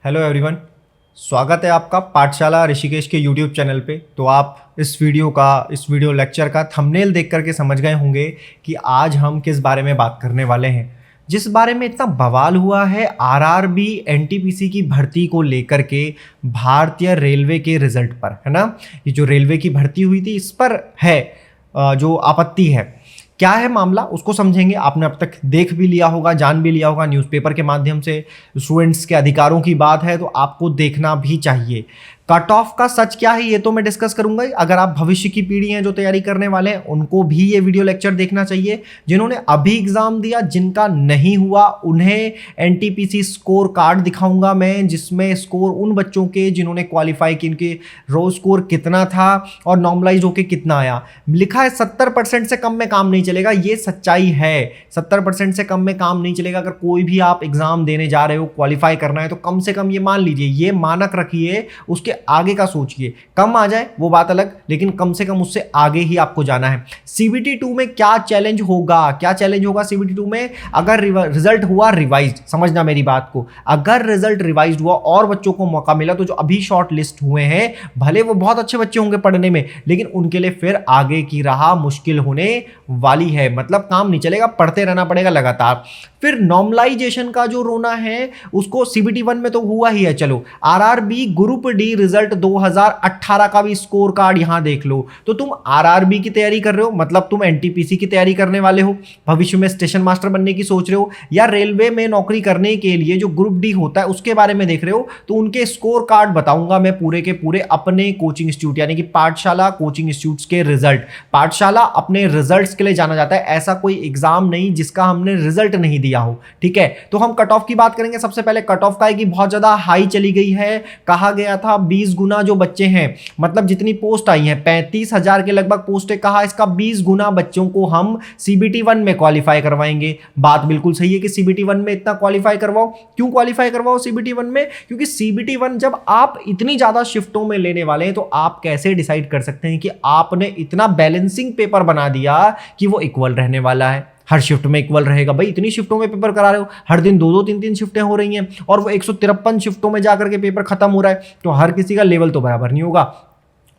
Hello everyone, स्वागत है आपका पाठशाला ऋषिकेश के यूट्यूब चैनल पे। तो आप इस वीडियो लेक्चर का थंबनेल देख करके समझ गए होंगे कि आज हम किस बारे में बात करने वाले हैं। जिस बारे में इतना बवाल हुआ है आरआरबी एनटीपीसी की भर्ती को लेकर के भारतीय रेलवे के रिजल्ट पर, है ना। ये जो रेलवे की भर्ती हुई थी इस पर है जो आपत्ति है। क्या है मामला उसको समझेंगे। आपने अब तक देख भी लिया होगा, जान भी लिया होगा न्यूज़पेपर के माध्यम से। स्टूडेंट्स के अधिकारों की बात है तो आपको देखना भी चाहिए। कट ऑफ का सच क्या है ये तो मैं डिस्कस करूंगा। अगर आप भविष्य की पीढ़ी हैं जो तैयारी करने वाले हैं उनको भी ये वीडियो लेक्चर देखना चाहिए। जिन्होंने अभी एग्जाम दिया, जिनका नहीं हुआ, उन्हें एनटीपीसी स्कोर कार्ड दिखाऊंगा मैं, जिसमें स्कोर उन बच्चों के जिन्होंने क्वालिफाई की, उनके रो स्कोर कितना था और नॉर्मलाइज होके कितना आया। लिखा है 70% से कम में काम नहीं चलेगा, ये सच्चाई है। 70% से कम में काम नहीं चलेगा। अगर कोई भी आप एग्जाम देने जा रहे हो, क्वालिफाई करना है तो कम से कम ये मान लीजिए, ये मानक रखिए। उसके आगे का सोचिए, कम आ जाए वो बात अलग, लेकिन कम से कम उससे आगे ही आपको जाना है। सीबीटी 2 में क्या चैलेंज होगा, क्या चैलेंज होगा सीबीटी 2 में? अगर रिजल्ट हुआ रिवाइज्ड, समझना मेरी बात को, अगर रिजल्ट रिवाइज्ड हुआ और बच्चों को मौका मिला तो जो अभी शॉर्ट लिस्ट हुए हैं, भले वो बहुत अच्छे बच्चे होंगे पढ़ने में, लेकिन उनके लिए फिर आगे की राह मुश्किल होने वाली है। मतलब काम नहीं चलेगा, पढ़ते रहना पड़ेगा लगातार। फिर नॉर्मलाइजेशन का जो रोना है उसको सीबीटी 1 में तो हुआ ही है। चलो, आरआरबी ग्रुप डी रिजल्ट 2018 का भी स्कोर कार्ड यहां देख लो। तो तुम आरआरबी की तैयारी कर रहे हो, मतलब तुम एनटीपीसी की तैयारी करने वाले हो, भविष्य में स्टेशन मास्टर बनने की सोच रहे हो, या रेलवे में नौकरी करने के लिए जो ग्रुप डी होता है उसके बारे में देख रहे हो, तो उनके स्कोर कार्ड बताऊंगा मैं पूरे के पूरे अपने कोचिंग इंस्टीट्यूट यानी कि पाठशाला कोचिंग इंस्टीट्यूट्स के रिजल्ट। पाठशाला अपने रिजल्ट्स के लिए जाना जाता है, ऐसा कोई एग्जाम नहीं जिसका हमने रिजल्ट नहीं दिया हो। ठीक है, तो हम कट ऑफ की बात करेंगे। सबसे पहले कट ऑफ का है कि बहुत ज्यादा हाई चली गई है। कहा गया था 20 गुना जो बच्चे हैं, मतलब जितनी पोस्ट आई हैं 35,000 के लगभग पोस्टें, कहा इसका 20 गुना बच्चों को हम सीबीटी 1 में क्वालिफाई करवाएंगे। बात बिल्कुल सही है कि सीबीटी 1 में इतना क्वालिफाई करवाओ। क्यों क्वालिफाई करवाओ सीबीटी 1 में? क्योंकि सीबीटी 1 जब आप इतनी ज्यादा शिफ्टों में लेने वाले हैं तो आप कैसे डिसाइड कर सकते हैं कि आपने इतना बैलेंसिंग पेपर बना दिया कि वो इक्वल रहने वाला है, हर शिफ्ट में इक्वल रहेगा। भाई इतनी शिफ्टों में पेपर करा रहे हो, हर दिन 2-2 3-3 शिफ्टें हो रही हैं और वो 153 शिफ्टों में जाकर के पेपर खत्म हो रहा है, तो हर किसी का लेवल तो बराबर नहीं होगा।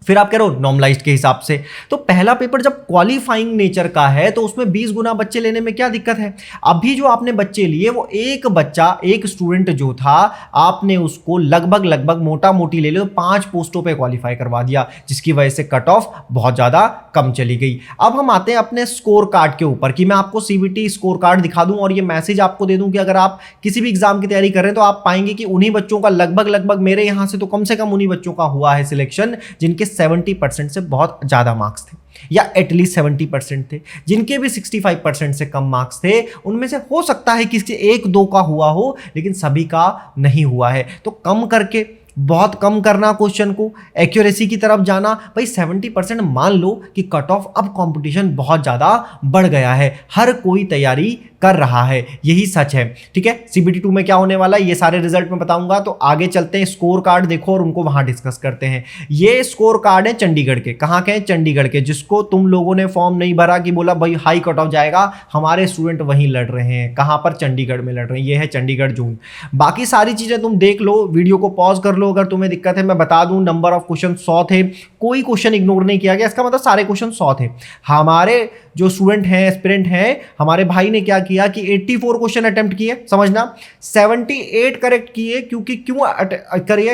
फिर आप कह रहे हो नॉर्मलाइज्ड के हिसाब से, तो पहला पेपर जब क्वालिफाइंग नेचर का है तो उसमें 20 गुना बच्चे लेने में क्या दिक्कत है? अभी जो आपने बच्चे लिए वो एक बच्चा, एक स्टूडेंट जो था, आपने उसको लगभग मोटा मोटी ले लो 5 पोस्टों पे क्वालिफाई करवा दिया, जिसकी वजह से कट ऑफ बहुत ज्यादा कम चली गई। अब हम आते हैं अपने स्कोर कार्ड के ऊपर कि मैं आपको सीबीटी स्कोर कार्ड दिखा दूं और ये मैसेज आपको दे दूं कि अगर आप किसी भी एग्जाम की तैयारी कर रहे हैं तो आप पाएंगे कि उन्हीं बच्चों का लगभग मेरे यहां से तो कम से कम उन्हीं बच्चों का हुआ है सिलेक्शन जिनके 70% से बहुत ज्यादा मार्क्स थे, या एटलीस्ट 70% थे। जिनके भी 65% से कम मार्क्स थे उनमें से हो सकता है किसी 1-2 का हुआ हो, लेकिन सभी का नहीं हुआ है। तो कम करके, बहुत कम करना क्वेश्चन को, एक्यूरेसी की तरफ जाना। भाई 70% मान लो कि कट ऑफ, अब कंपटीशन बहुत ज्यादा बढ़ गया है, हर कोई तैयारी कर रहा है, यही सच है। ठीक है, सीबीटी 2 में क्या होने वाला है ये सारे रिजल्ट में बताऊंगा। तो आगे चलते हैं, स्कोर कार्ड देखो और उनको वहां डिस्कस करते हैं। ये स्कोर कार्ड है चंडीगढ़ के। कहां के हैं? चंडीगढ़ के। जिसको तुम लोगों ने फॉर्म नहीं भरा कि बोला भाई हाई कट ऑफ जाएगा, हमारे स्टूडेंट वहीं लड़ रहे हैं। कहां पर? चंडीगढ़ में लड़ रहे हैं। ये है चंडीगढ़ जोन। बाकी सारी चीजें तुम देख लो, वीडियो को पॉज कर लो अगर तुम्हें दिक्कत है। मैं बता दूं नंबर ऑफ क्वेश्चन 100 थे, कोई क्वेश्चन इग्नोर नहीं किया गया, इसका मतलब सारे क्वेश्चन 100 थे। हमारे जो स्टूडेंट हैं, एस्पिरेंट हैं, हमारे भाई ने क्या किया कि 84 क्वेश्चन अटेम्प्ट किए, समझना 78 करेक्ट किए। क्योंकि क्यों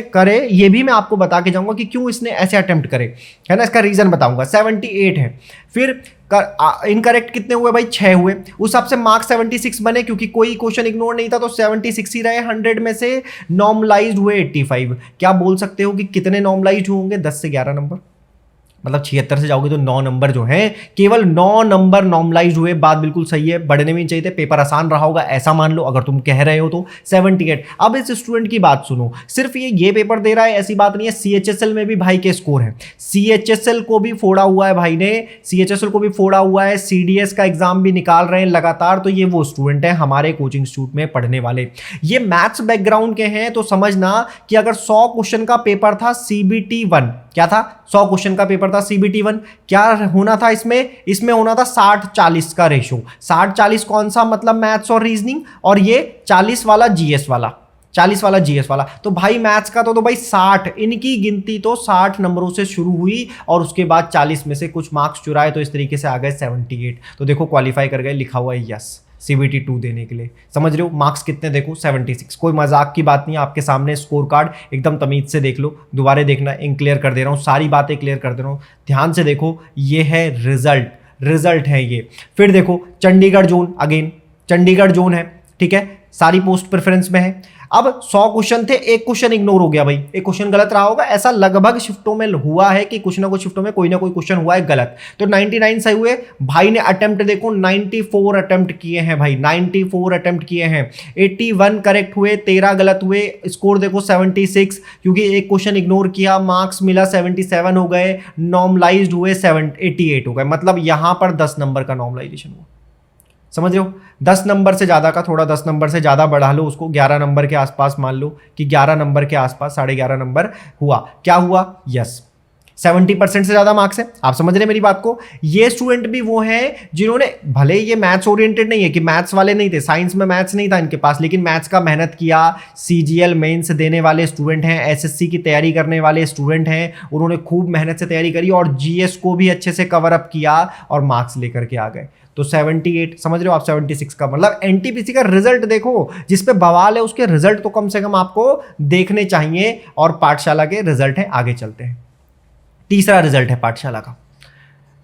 करे ये भी मैं आपको बता के जाऊंगा कि क्यों इसने ऐसे अटेम्प्ट करे, है ना, इसका रीजन बताऊंगा। 78 है। फिर इनकरेक्ट कितने हुए भाई? 6 हुए। उस हिसाब से मार्क्स 76 बने, क्योंकि कोई क्वेश्चन इग्नोर नहीं था तो 76 ही रहे। 100 में से नॉर्मलाइज्ड हुए 85। क्या बोल सकते हो कि कितने नॉर्मलाइज्ड होंगे? 10 से 11 नंबर, मतलब 76 से जाओगे तो 9 नंबर जो हैं, केवल 9 नंबर नॉर्मलाइज्ड हुए। बात बिल्कुल सही है, बढ़ने में चाहिए थे, पेपर आसान रहा होगा ऐसा मान लो अगर तुम कह रहे हो तो। 78। अब इस स्टूडेंट की बात सुनो, सिर्फ ये पेपर दे रहा है ऐसी बात नहीं है, सीएचएसएल में भी भाई के स्कोर है। सीएचएसएल को भी फोड़ा हुआ है भाई ने, सीएचएसएल को भी फोड़ा हुआ है, सीडीएस का एग्जाम भी निकाल रहे हैं लगातार। तो ये वो स्टूडेंट है हमारे कोचिंग इंस्टीट्यूट में पढ़ने वाले, ये मैथ्स बैकग्राउंड के हैं। तो समझना कि अगर 100 क्वेश्चन का पेपर था सीबीटी 1, क्या था? 100 क्वेश्चन का पेपर था सीबीटी 1, क्या होना था इसमें होना था 60-40 का रेशो। 60-40 कौन सा? मतलब मैथ्स और रीजनिंग, और ये 40 वाला जीएस वाला। 40 वाला जीएस वाला। तो भाई मैथ्स का तो भाई 60, इनकी गिनती तो 60 नंबरों से शुरू हुई और उसके बाद 40 में से कुछ मार्क्स चुराए, तो इस तरीके से आ गए 78। तो देखो क्वालिफाई कर गए, लिखा हुआ है यस CBT 2 देने के लिए। समझ रहे हो मार्क्स कितने, देखो 76। कोई मजाक की बात नहीं, आपके सामने स्कोर कार्ड एकदम तमीज से देख लो, दोबारा देखना, इन क्लियर कर दे रहा हूँ, सारी बातें क्लियर कर दे रहा हूँ, ध्यान से देखो, ये है रिजल्ट है ये। फिर देखो Chandigarh zone, again Chandigarh zone है, ठीक है, सारी पोस्ट प्रेफरेंस में है। अब 100 क्वेश्चन थे, एक क्वेश्चन इग्नोर हो गया भाई, एक क्वेश्चन गलत रहा होगा, ऐसा लगभग शिफ्टों में हुआ है कि कुछ ना कुछ शिफ्टों में कोई ना कोई क्वेश्चन हुआ है गलत। तो 99 सही हुए, भाई ने अटेम्प्ट देखो 94 अटेम्प्ट किए हैं भाई, 94 अटेम्प्ट किए हैं, 81 करेक्ट हुए, 13 गलत हुए, स्कोर देखो 76, क्योंकि एक क्वेश्चन इग्नोर किया, मार्क्स मिला 77 हो गए, नॉर्मलाइज्ड हुए 88 हो गए, मतलब यहां पर 10 नंबर का नॉर्मलाइजेशन हुआ। समझ रहे हो, 10 नंबर से ज़्यादा का, थोड़ा 10 नंबर से ज़्यादा बढ़ा लो उसको, 11 नंबर के आसपास मान लो कि 11 नंबर के आसपास, 11.5 नंबर हुआ, क्या हुआ, यस 70% से ज़्यादा मार्क्स है। आप समझ रहे हैं मेरी बात को। ये स्टूडेंट भी वो हैं जिन्होंने, भले ये मैथ्स ओरिएंटेड नहीं है कि मैथ्स वाले नहीं थे, साइंस में मैथ्स नहीं था इनके पास, लेकिन मैथ्स का मेहनत किया, CGL मेंस देने वाले स्टूडेंट हैं, SSC की तैयारी करने वाले स्टूडेंट हैं, उन्होंने खूब मेहनत से तैयारी करी और GS को भी अच्छे से कवर अप किया और मार्क्स लेकर के आ गए। तो 78 समझ रहे हो आप, 76 का मतलब NTPC का रिजल्ट देखो, जिस पे बवाल है उसके रिजल्ट तो कम से कम आपको देखने चाहिए। और पाठशाला के रिजल्ट है, आगे चलते हैं। तीसरा रिजल्ट है पाठशाला का,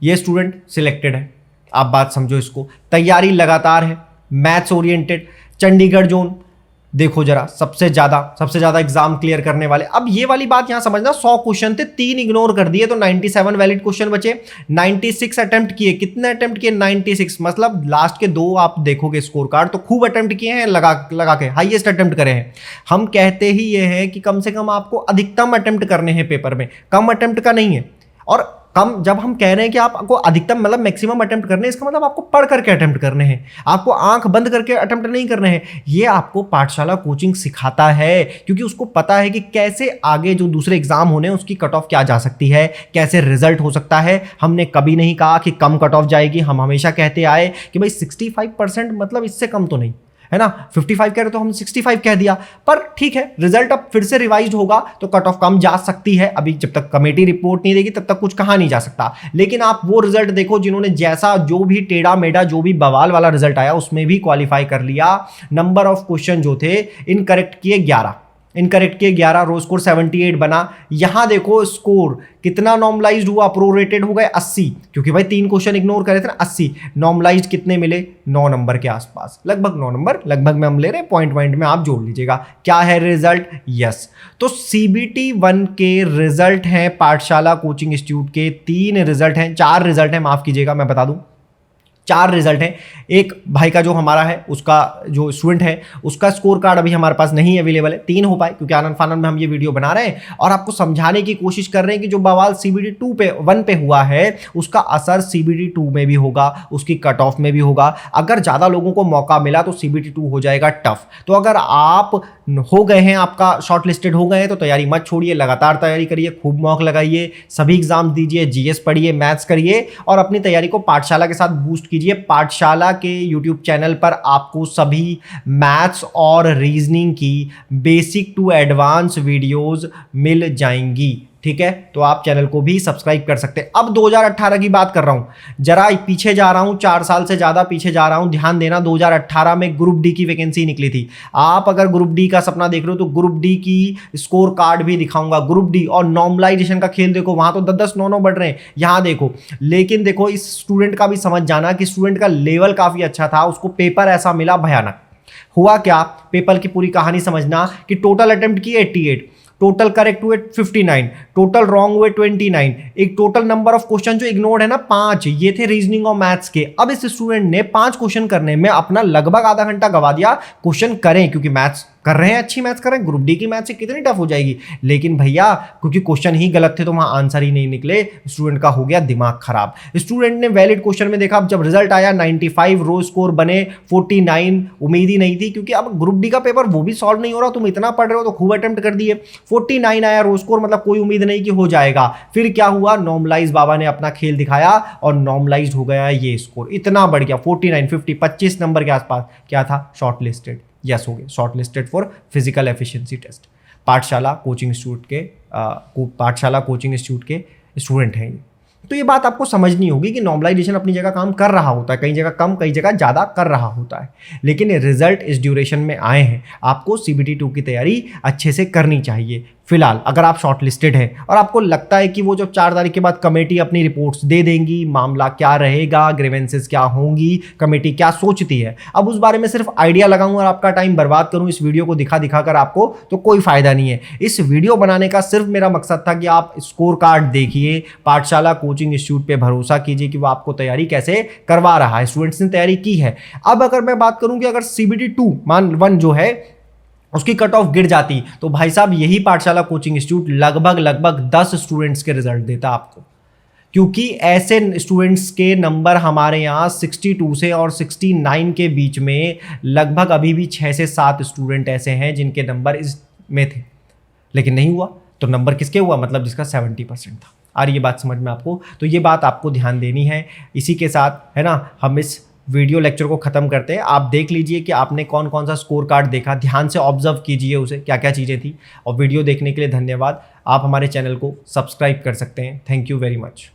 ये स्टूडेंट सिलेक्टेड है, आप बात समझो इसको, तैयारी लगातार है, मैथ्स ओरिएंटेड, चंडीगढ़ जोन, देखो जरा सबसे ज्यादा एग्जाम क्लियर करने वाले। अब ये वाली बात यहां समझना, 100 क्वेश्चन थे, 3 इग्नोर कर दिए तो 97 वैलिड क्वेश्चन बचे, 96 अटेम्प्ट किए, कितने अटेम्प्ट किए 96, मतलब लास्ट के 2 आप देखोगे स्कोर कार्ड तो खूब अटेम्प्ट किए हैं, लगा के हाईएस्ट अटेम्प्ट करे हैं। हम कहते ही ये हैं कि कम से कम आपको अधिकतम अटेम्प्ट करने हैं पेपर में, कम अटेम्प्ट का नहीं है। और कम, जब हम कह रहे हैं कि आपको अधिकतम मतलब मैक्सिमम अटेम्प्ट करने हैं, इसका मतलब आपको पढ़ करके अटेम्प्ट करने हैं, आपको आंख बंद करके अटेम्प्ट नहीं करने हैं। ये आपको पाठशाला कोचिंग सिखाता है, क्योंकि उसको पता है कि कैसे आगे जो दूसरे एग्जाम होने हैं उसकी कट ऑफ क्या जा सकती है, कैसे रिजल्ट हो सकता है। हमने कभी नहीं कहा कि कम कट ऑफ जाएगी, हम हमेशा कहते आए कि भाई 65% मतलब इससे कम तो नहीं है ना, 55 कह रहे तो हम 65 कह दिया, पर ठीक है, रिजल्ट अब फिर से रिवाइज होगा तो कट ऑफ कम जा सकती है। अभी जब तक कमेटी रिपोर्ट नहीं देगी तब तक कुछ कहा नहीं जा सकता। लेकिन आप वो रिजल्ट देखो जिन्होंने जैसा जो भी टेढ़ा मेढ़ा जो भी बवाल वाला रिजल्ट आया उसमें भी क्वालिफाई कर लिया। नंबर ऑफ क्वेश्चन जो थे इनकरेक्ट किए 11, इनकरेक्ट किए 11, रो स्कोर 78 बना। यहां देखो स्कोर कितना नॉर्मलाइज्ड हुआ, प्रोरेटेड हो गए 80, क्योंकि भाई 3 क्वेश्चन इग्नोर करे थे ना, 80 नॉर्मलाइज्ड कितने मिले, 9 नंबर के आसपास, लगभग 9 नंबर, लगभग में हम ले रहे हैं, पॉइंट में आप जोड़ लीजिएगा। क्या है रिजल्ट, यस। तो CBT 1 के रिजल्ट हैं पाठशाला कोचिंग इंस्टीट्यूट के, 3 रिजल्ट हैं, 4 रिजल्ट हैं, माफ कीजिएगा मैं बता दूं 4 रिजल्ट हैं। एक भाई का जो हमारा है, उसका जो स्टूडेंट है उसका स्कोर कार्ड अभी हमारे पास नहीं अवेलेबल है, 3 हो पाए क्योंकि आनंद फानंद में हम ये वीडियो बना रहे हैं और आपको समझाने की कोशिश कर रहे हैं कि जो बवाल CBT 1 पे हुआ है उसका असर CBT 2 में भी होगा, उसकी कट ऑफ में भी होगा। अगर ज़्यादा लोगों को मौका मिला तो CBT 2 हो जाएगा टफ। तो अगर आप हो गए हैं, आपका शॉर्ट लिस्टेड हो गए हैं, तो तैयारी मत छोड़िए, लगातार तैयारी करिए, खूब मॉक लगाइए, सभी एग्जाम दीजिए, GS पढ़िए, मैथ्स करिए और अपनी तैयारी को पाठशाला के साथ बूस्ट कीजिए। पाठशाला के YouTube चैनल पर आपको सभी मैथ्स और रीजनिंग की बेसिक टू एडवांस वीडियोस मिल जाएंगी, ठीक है। तो आप चैनल को भी सब्सक्राइब कर सकते हैं। अब 2018 की बात कर रहा हूं, जरा पीछे जा रहा हूं, 4 साल से ज्यादा पीछे जा रहा हूं, ध्यान देना। 2018 में ग्रुप डी की वैकेंसी निकली थी। आप अगर ग्रुप डी का सपना देख रहे हो तो ग्रुप डी की स्कोर कार्ड भी दिखाऊंगा। ग्रुप डी और नॉर्मलाइजेशन का खेल देखो, वहां तो 10-10, 9-9 बढ़ रहे हैं, यहां देखो। लेकिन देखो इस स्टूडेंट का भी समझ जाना कि स्टूडेंट का लेवल काफी अच्छा था, उसको पेपर ऐसा मिला भयानक। हुआ क्या, पेपर की पूरी कहानी समझना कि टोटल अटेम्प्ट किए 88, टोटल करेक्ट हुए 59, टोटल रॉन्ग हुए 29, एक टोटल नंबर ऑफ क्वेश्चन जो इग्नोर्ड है ना 5, ये थे रीजनिंग और मैथ्स के। अब इस स्टूडेंट ने 5 क्वेश्चन करने में अपना लगभग आधा घंटा गवा दिया। क्वेश्चन करें क्योंकि मैथ्स कर रहे हैं, अच्छी मैथ्स कर रहे हैं, ग्रुप डी की मैथ्स से कितनी टफ हो जाएगी, लेकिन भैया क्योंकि क्वेश्चन ही गलत थे तो वहां आंसर ही नहीं निकले, स्टूडेंट का हो गया दिमाग खराब। स्टूडेंट ने वैलिड क्वेश्चन में देखा, जब रिजल्ट आया 95, रो स्कोर बने 49, उम्मीद ही नहीं थी क्योंकि अब ग्रुप डी का पेपर वो भी सॉल्व नहीं हो रहा, तुम इतना पढ़ रहे हो तो खूब अटेम्प्ट कर दिए। 49 आया रो स्कोर, मतलब कोई उम्मीद नहीं कि हो जाएगा। फिर क्या हुआ, नॉर्मलाइज बाबा ने अपना खेल दिखाया और नॉर्मलाइज हो गया ये स्कोर, इतना बढ़ गया 49, 50, 25 नंबर के आसपास। क्या था, शॉर्ट लिस्टेड। यस हो गए, shortlisted for physical efficiency test. Pathshala coaching institute के स्टूडेंट हैं ये। तो ये बात आपको समझनी होगी कि नॉर्मलाइजेशन अपनी जगह काम कर रहा होता है, कई जगह कम, कई जगह ज़्यादा कर रहा होता है, लेकिन रिजल्ट इस ड्यूरेशन में आए हैं। आपको CBT 2 की तैयारी अच्छे से करनी चाहिए। फिलहाल अगर आप शॉर्ट लिस्टेड हैं और आपको लगता है कि वो जब 4 तारीख के बाद कमेटी अपनी रिपोर्ट्स दे देंगी, मामला क्या रहेगा, ग्रीवेंसेस क्या होंगी, कमेटी क्या सोचती है, अब उस बारे में सिर्फ आइडिया लगाऊं और आपका टाइम बर्बाद करूं इस वीडियो को दिखा कर आपको, तो कोई फायदा नहीं है। इस वीडियो बनाने का सिर्फ मेरा मकसद था कि आप स्कोर कार्ड देखिए, पाठशाला कोचिंग इंस्टीट्यूट पे भरोसा कीजिए कि वो आपको तैयारी कैसे करवा रहा है, स्टूडेंट्स ने तैयारी की है। अब अगर मैं बात करूं कि अगर CBT 2 मान 1 जो है उसकी कट ऑफ गिर जाती, तो भाई साहब यही पाठशाला कोचिंग इंस्टीट्यूट लगभग 10 स्टूडेंट्स के रिजल्ट देता आपको, क्योंकि ऐसे स्टूडेंट्स के नंबर हमारे यहाँ 62 से और 69 के बीच में लगभग अभी भी 6 से 7 स्टूडेंट ऐसे हैं जिनके नंबर इसमें थे, लेकिन नहीं हुआ। तो नंबर किसके हुआ, मतलब जिसका 70% था। और ये बात समझ में आपको, तो ये बात आपको ध्यान देनी है। इसी के साथ है ना हम इस वीडियो लेक्चर को ख़त्म करते हैं। आप देख लीजिए कि आपने कौन कौन सा स्कोर कार्ड देखा, ध्यान से ऑब्जर्व कीजिए उसे, क्या क्या चीज़ें थी। और वीडियो देखने के लिए धन्यवाद। आप हमारे चैनल को सब्सक्राइब कर सकते हैं। Thank you very much.